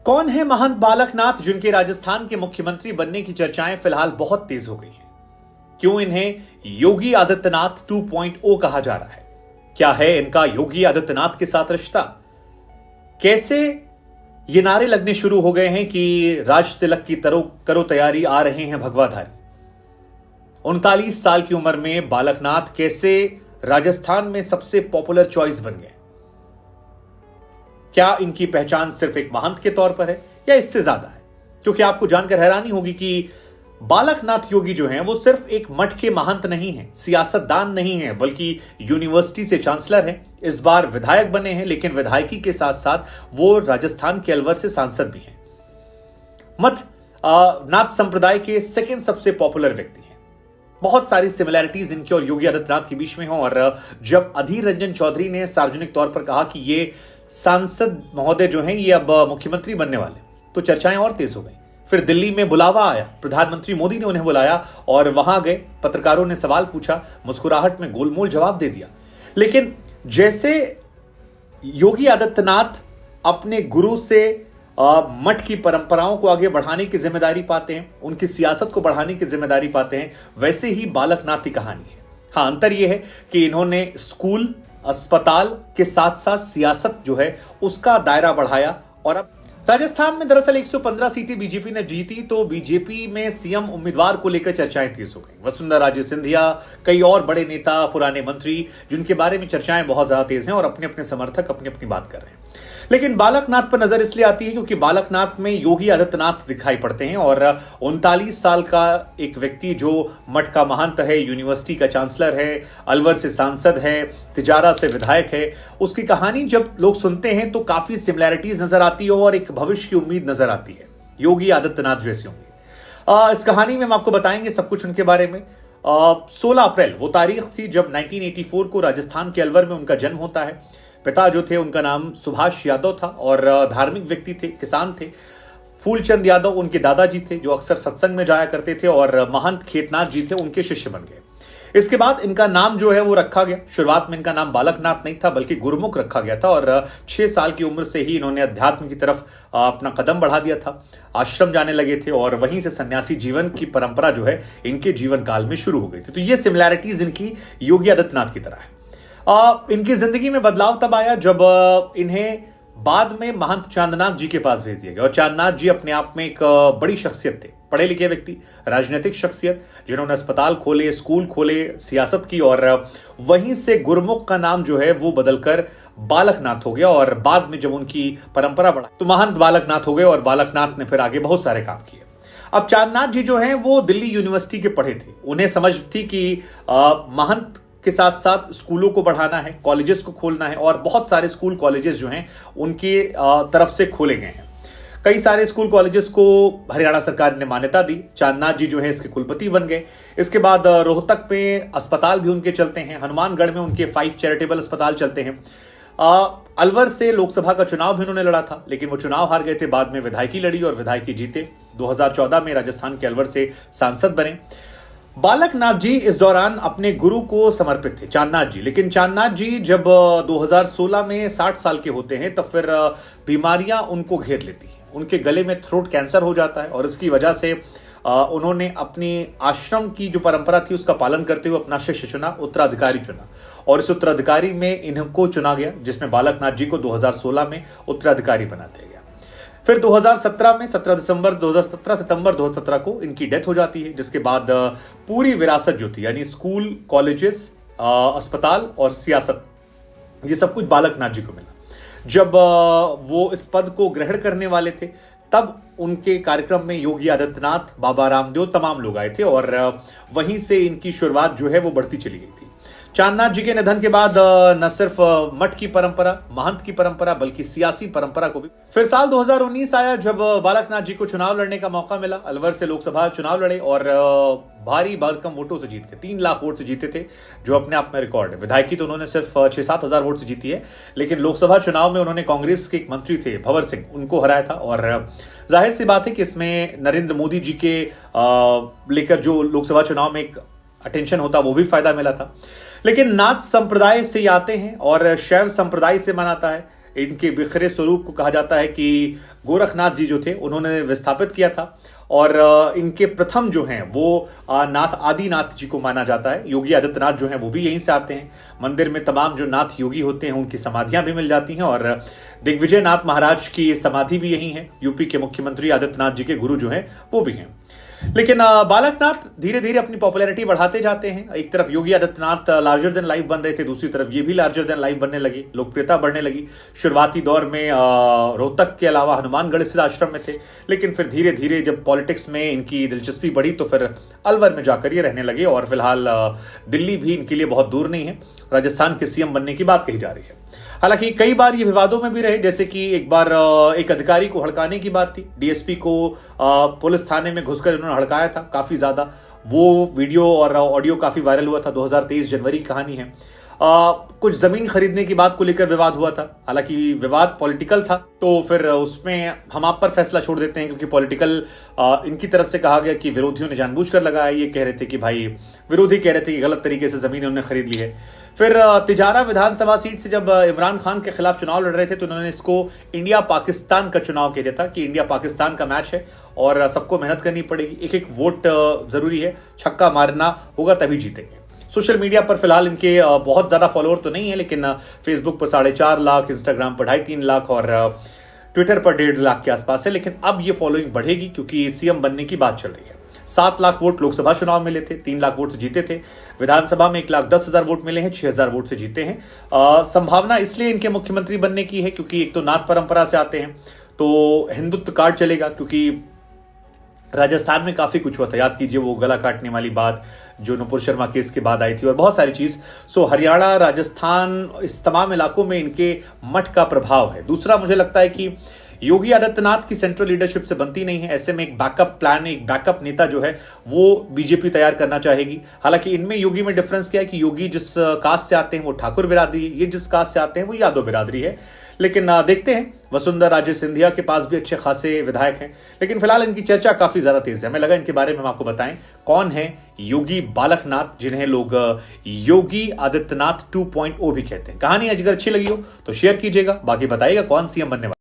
कौन है महंत बालक नाथ जिनके राजस्थान के मुख्यमंत्री बनने की चर्चाएं फिलहाल बहुत तेज हो गई हैं? क्यों इन्हें योगी आदित्यनाथ 2.0 कहा जा रहा है? क्या है इनका योगी आदित्यनाथ के साथ रिश्ता? कैसे ये नारे लगने शुरू हो गए हैं कि राज तिलक की करो तैयारी, आ रहे हैं भगवाधारी? 39 साल की उम्र में बालकनाथ कैसे राजस्थान में सबसे पॉपुलर चॉइस बन गए? क्या इनकी पहचान सिर्फ एक महंत के तौर पर है या इससे ज्यादा है? क्योंकि आपको जानकर हैरानी होगी कि बालकनाथ योगी जो हैं वो सिर्फ एक मठ के महंत नहीं हैं, सियासतदान नहीं हैं, बल्कि यूनिवर्सिटी से चांसलर हैं। इस बार विधायक बने हैं, लेकिन विधायकी के साथ साथ वो राजस्थान के अलवर से सांसद भी हैं। मठ नाथ संप्रदाय के सेकंड सबसे पॉपुलर व्यक्ति हैं। बहुत सारी सिमिलैरिटीज इनके और योगी आदित्यनाथ के बीच में हो। और जब अधीर रंजन चौधरी ने सार्वजनिक तौर पर कहा कि ये सांसद महोदय जो हैं ये अब मुख्यमंत्री बनने वाले, तो चर्चाएं और तेज हो गई। फिर दिल्ली में बुलावा आया, प्रधानमंत्री मोदी ने उन्हें बुलाया और वहां गए। पत्रकारों ने सवाल पूछा, मुस्कुराहट में गोलमोल जवाब दे दिया। लेकिन जैसे योगी आदित्यनाथ अपने गुरु से मठ की परंपराओं को आगे बढ़ाने की जिम्मेदारी पाते हैं, उनकी सियासत को बढ़ाने की जिम्मेदारी पाते हैं, वैसे ही बालकनाथ की कहानी है। हाँ, अंतर यह है कि इन्होंने स्कूल, अस्पताल के साथ साथ सियासत जो है उसका दायरा बढ़ाया। और अब राजस्थान में दरअसल 115 सीटें बीजेपी ने जीती, तो बीजेपी में सीएम उम्मीदवार को लेकर चर्चाएं तेज हो गई। वसुंधरा राजे सिंधिया, कई और बड़े नेता, पुराने मंत्री, जिनके बारे में चर्चाएं बहुत ज्यादा तेज हैं और अपने अपने समर्थक अपनी अपनी बात कर रहे हैं। लेकिन बालकनाथ पर नजर इसलिए आती है क्योंकि बालकनाथ में योगी आदित्यनाथ दिखाई पड़ते हैं। और 39 साल का एक व्यक्ति जो मठ का महंत है, यूनिवर्सिटी का चांसलर है, अलवर से सांसद है, तिजारा से विधायक है, उसकी कहानी जब लोग सुनते हैं तो काफी सिमिलैरिटीज नजर आती है और एक भविष्य की उम्मीद नजर आती है, योगी आदित्यनाथ जैसी उम्मीद। इस कहानी में हम आपको बताएंगे सब कुछ उनके बारे में। 16 अप्रैल वो तारीख थी जब 1984 को राजस्थान के अलवर में उनका जन्म होता है। पिता जो थे उनका नाम सुभाष यादव था और धार्मिक व्यक्ति थे, किसान थे। फूलचंद यादव उनके दादाजी थे जो अक्सर सत्संग में जाया करते थे और महंत खेतनाथ जी थे, उनके शिष्य बन गए। इसके बाद इनका नाम जो है वो रखा गया। शुरुआत में इनका नाम बालकनाथ नहीं था बल्कि गुरुमुख रखा गया था और 6 साल की उम्र से ही इन्होंने अध्यात्म की तरफ अपना कदम बढ़ा दिया था। आश्रम जाने लगे थे और वहीं से सन्यासी जीवन की परंपरा जो है इनके जीवन काल में शुरू हो गई थी। तो ये सिमिलैरिटीज इनकी योगी आदित्यनाथ की तरह है। इनकी जिंदगी में बदलाव तब आया जब इन्हें बाद में महंत चांदनाथ जी के पास भेज दिया गया। और चांदनाथ जी अपने आप में एक बड़ी शख्सियत थे, पढ़े लिखे व्यक्ति, राजनीतिक शख्सियत, जिन्होंने अस्पताल खोले, स्कूल खोले, सियासत की। और वहीं से गुरमुख का नाम जो है वो बदलकर बालकनाथ हो गया। और बाद में जब उनकी परंपरा बढ़ा तो महंत बालकनाथ हो गए और बालकनाथ ने फिर आगे बहुत सारे काम किए। अब चांदनाथ जी जो हैं वो दिल्ली यूनिवर्सिटी के पढ़े थे। उन्हें समझ थी कि महंत के साथ साथ स्कूलों को बढ़ाना है, कॉलेजेस को खोलना है और बहुत सारे स्कूल कॉलेजेस जो हैं उनकी तरफ से खोले गए हैं। कई सारे स्कूल कॉलेजेस को हरियाणा सरकार ने मान्यता दी। चांदनाथ जी जो है इसके कुलपति बन गए। इसके बाद रोहतक में अस्पताल भी उनके चलते हैं, हनुमानगढ़ में उनके 5 चैरिटेबल अस्पताल चलते हैं। अलवर से लोकसभा का चुनाव भी उन्होंने लड़ा था, लेकिन वो चुनाव हार गए थे। बाद में विधायकी लड़ी और विधायकी जीते। 2014 में राजस्थान के अलवर से सांसद बने। बालकनाथ जी इस दौरान अपने गुरु को समर्पित थे, चांदनाथ जी। लेकिन चांदनाथ जी जब 2016 में 60 साल के होते हैं तब फिर बीमारियां उनको घेर लेती हैं। उनके गले में थ्रोट कैंसर हो जाता है और इसकी वजह से उन्होंने अपनी आश्रम की जो परंपरा थी उसका पालन करते हुए अपना शिष्य चुना, उत्तराधिकारी चुना। और इस उत्तराधिकारी में इनको चुना गया, जिसमें बालकनाथ जी को 2016 में उत्तराधिकारी बना दिया गया। फिर 2017 में 17 सितंबर 2017 को इनकी डेथ हो जाती है, जिसके बाद पूरी विरासत जो थी, यानी स्कूल, कॉलेजेस, अस्पताल और सियासत, ये सब कुछ बालकनाथ जी को मिला। जब वो इस पद को ग्रहण करने वाले थे तब उनके कार्यक्रम में योगी आदित्यनाथ, बाबा रामदेव, तमाम लोग आए थे और वहीं से इनकी शुरुआत जो है वो बढ़ती चली गई थी। चांदनाथ जी के निधन के बाद न सिर्फ मठ की परंपरा, महंत की परंपरा, बल्कि सियासी परंपरा को भी। फिर साल 2019 आया जब बालकनाथ जी को चुनाव लड़ने का मौका मिला। अलवर से लोकसभा चुनाव लड़े और भारी भरकम वोटों से जीत गए। 3 लाख वोट से जीते थे, जो अपने आप में रिकॉर्ड है। विधायकी तो उन्होंने सिर्फ 6-7 हजार वोट से जीती है, लेकिन लोकसभा चुनाव में उन्होंने कांग्रेस के एक मंत्री थे भंवर सिंह, उनको हराया था। और जाहिर सी बात है कि इसमें नरेंद्र मोदी जी के लेकर जो लोकसभा चुनाव में एक अटेंशन होता वो भी फायदा मिला था। लेकिन नाथ संप्रदाय से आते हैं और शैव संप्रदाय से मनाता है। इनके बिखरे स्वरूप को कहा जाता है कि गोरखनाथ जी जो थे उन्होंने विस्थापित किया था, और इनके प्रथम जो हैं वो नाथ आदिनाथ जी को माना जाता है। योगी आदित्यनाथ जो हैं वो भी यहीं से आते हैं। मंदिर में तमाम जो नाथ योगी होते हैं उनकी समाधियां भी मिल जाती हैं, और दिग्विजय नाथ महाराज की समाधि भी यहीं है। यूपी के मुख्यमंत्री आदित्यनाथ जी के गुरु जो हैं वो भी हैं। लेकिन बालकनाथ धीरे धीरे अपनी पॉपुलैरिटी बढ़ाते जाते हैं। एक तरफ Yogi Adityanath larger than life बन रहे थे, दूसरी तरफ ये भी लार्जर देन लाइफ बनने लगे, लोकप्रियता बढ़ने लगी। शुरुआती दौर में रोहतक के अलावा हनुमानगढ़ स्थित आश्रम में थे, लेकिन फिर धीरे धीरे जब पॉलिटिक्स में इनकी दिलचस्पी बढ़ी तो फिर अलवर में जाकर ये रहने लगे, और फिलहाल दिल्ली भी इनके लिए बहुत दूर नहीं है। राजस्थान के सीएम बनने की बात कही जा रही है। हालांकि कई बार ये विवादों में भी रहे, जैसे कि एक बार एक अधिकारी को हड़काने की बात थी। डीएसपी को पुलिस थाने में घुसकर इन्होंने हड़काया था काफी ज्यादा। वो वीडियो और ऑडियो काफी वायरल हुआ था। 2023 जनवरी की कहानी है। कुछ जमीन खरीदने की बात को लेकर विवाद हुआ था। हालांकि विवाद पॉलिटिकल था, तो फिर उसमें हम आप पर फैसला छोड़ देते हैं, क्योंकि पॉलिटिकल इनकी तरफ से कहा गया कि विरोधियों ने जानबूझकर लगाया। ये कह रहे थे कि भाई, विरोधी कह रहे थे कि गलत तरीके से जमीन उन्होंने खरीद ली है। फिर तिजारा विधानसभा सीट से जब इमरान खान के खिलाफ चुनाव लड़ रहे थे तो उन्होंने इसको इंडिया पाकिस्तान का चुनाव कह दिया था कि इंडिया पाकिस्तान का मैच है और सबको मेहनत करनी पड़ेगी, एक एक वोट जरूरी है, छक्का मारना होगा तभी जीतेंगे। सोशल मीडिया पर फिलहाल इनके बहुत ज्यादा फॉलोअर तो नहीं है, लेकिन फेसबुक पर 4.5 लाख, इंस्टाग्राम पर 2.5-3 लाख और ट्विटर पर 1.5 लाख के आसपास है। लेकिन अब ये फॉलोइंग बढ़ेगी क्योंकि सीएम बनने की बात चल रही है। 7 लाख वोट लोकसभा चुनाव में मिले थे, 3 लाख वोट से जीते थे। विधानसभा में 1,10,000 वोट मिले हैं, 6,000 वोट से जीते हैं। संभावना इसलिए इनके मुख्यमंत्री बनने की है क्योंकि एक तो नाथ परंपरा से आते हैं, तो हिंदुत्व कार्ड चलेगा। क्योंकि राजस्थान में काफी कुछ हुआ था, याद कीजिए वो गला काटने वाली बात जो नुपुर शर्मा केस के बाद आई थी, और बहुत सारी चीज। सो हरियाणा, राजस्थान, इस तमाम इलाकों में इनके मठ का प्रभाव है। दूसरा, मुझे लगता है कि योगी आदित्यनाथ की सेंट्रल लीडरशिप से बनती नहीं है। ऐसे में एक बैकअप प्लान, एक बैकअप नेता जो है वो बीजेपी तैयार करना चाहेगी। हालांकि इनमें योगी में डिफरेंस क्या है कि योगी जिस कास्ट से आते हैं वो ठाकुर बिरादरी है, ये जिस कास्ट से आते हैं वो यादव बिरादरी है। लेकिन देखते हैं, वसुंधरा राजे सिंधिया के पास भी अच्छे खासे विधायक हैं, लेकिन फिलहाल इनकी चर्चा काफी ज्यादा तेज है। हमें लगा इनके बारे में हम आपको बताएं, कौन है योगी बालकनाथ, जिन्हें लोग योगी आदित्यनाथ 2.0 भी कहते हैं। कहानी अगर अच्छी लगी हो तो शेयर कीजिएगा, बाकी बताइएगा कौन सीएम बनने वाला।